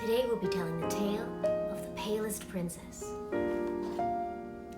Today we'll be telling the tale of the Palest Princess.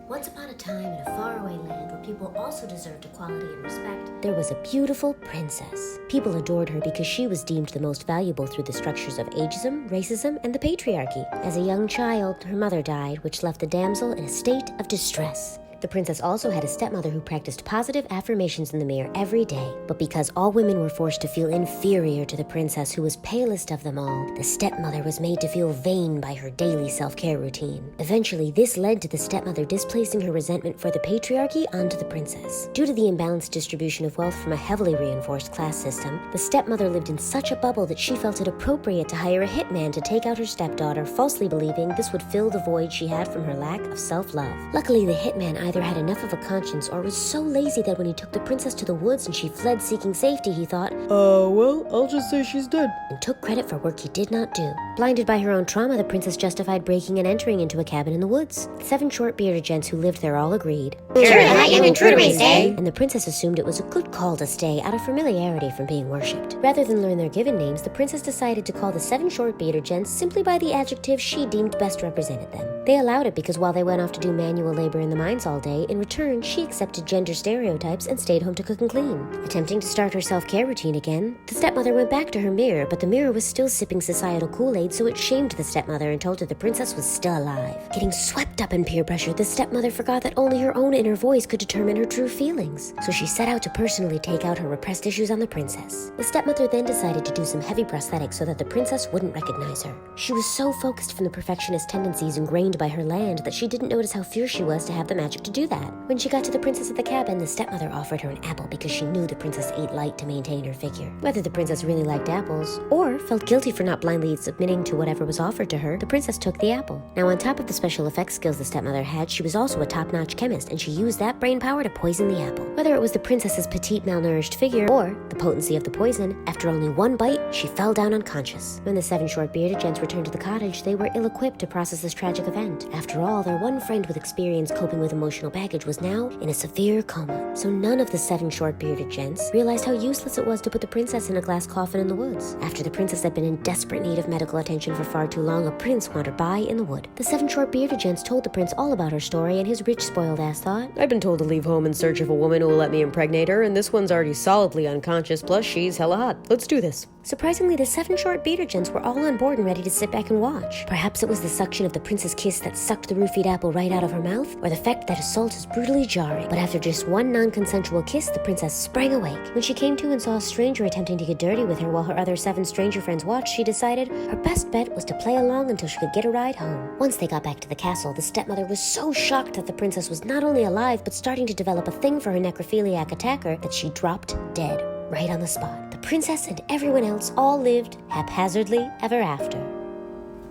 Once upon a time in a faraway land where people also deserved equality and respect, there was a beautiful princess. People adored her because she was deemed the most valuable through the structures of ageism, racism, and the patriarchy. As a young child, her mother died, which left the damsel in a state of distress. The princess also had a stepmother who practiced positive affirmations in the mirror every day. But because all women were forced to feel inferior to the princess who was palest of them all, the stepmother was made to feel vain by her daily self-care routine. Eventually, this led to the stepmother displacing her resentment for the patriarchy onto the princess. Due to the imbalanced distribution of wealth from a heavily reinforced class system, the stepmother lived in such a bubble that she felt it appropriate to hire a hitman to take out her stepdaughter, falsely believing this would fill the void she had from her lack of self-love. Luckily, the hitman either had enough of a conscience or was so lazy that when he took the princess to the woods and she fled seeking safety, he thought, well, I'll just say she's dead. And took credit for work he did not do. Blinded by her own trauma, the princess justified breaking and entering into a cabin in the woods. The 7 short bearded gents who lived there all agreed. Sure, let young intruder stay. And the princess assumed it was a good call to stay out of familiarity from being worshipped. Rather than learn their given names, the princess decided to call the 7 short bearded gents simply by the adjective she deemed best represented them. They allowed it because while they went off to do manual labor in the mines all day, in return, she accepted gender stereotypes and stayed home to cook and clean. Attempting to start her self-care routine again, the stepmother went back to her mirror, but the mirror was still sipping societal Kool-Aid, so it shamed the stepmother and told her the princess was still alive. Getting swept up in peer pressure, the stepmother forgot that only her own inner voice could determine her true feelings. So she set out to personally take out her repressed issues on the princess. The stepmother then decided to do some heavy prosthetics so that the princess wouldn't recognize her. She was so focused from the perfectionist tendencies ingrained by her land that she didn't notice how fierce she was to have the magic to do that. When she got to the princess at the cabin, the stepmother offered her an apple because she knew the princess ate light to maintain her figure. Whether the princess really liked apples, or felt guilty for not blindly submitting to whatever was offered to her, the princess took the apple. Now, on top of the special effects skills the stepmother had, she was also a top-notch chemist, and she used that brain power to poison the apple. Whether it was the princess's petite, malnourished figure, or the potency of the poison, after only one bite, she fell down unconscious. When the 7 short bearded gents returned to the cottage, they were ill-equipped to process this tragic event. After all, their one friend with experience coping with emotional baggage was now in a severe coma. So none of the 7 short bearded gents realized how useless it was to put the princess in a glass coffin in the woods. After the princess had been in desperate need of medical attention for far too long, a prince wandered by in the wood. The 7 short bearded gents told the prince all about her story, and his rich, spoiled ass thought, I've been told to leave home in search of a woman who will let me impregnate her, and this one's already solidly unconscious, plus she's hella hot. Let's do this. Surprisingly, the 7 short bearded gents were all on board and ready to sit back and watch. Perhaps it was the suction of the prince's kiss that sucked the roofied apple right out of her mouth, or the fact that assault is brutally jarring. But after just one non-consensual kiss, the princess sprang awake. When she came to and saw a stranger attempting to get dirty with her while her other 7 stranger friends watched, she decided her best bet was to play along until she could get a ride home. Once they got back to the castle, the stepmother was so shocked that the princess was not only alive, but starting to develop a thing for her necrophiliac attacker that she dropped dead right on the spot. The princess and everyone else all lived haphazardly ever after.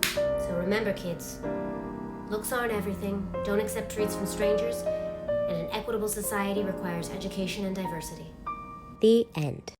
So remember, kids, looks aren't everything, don't accept treats from strangers, and an equitable society requires education and diversity. The end.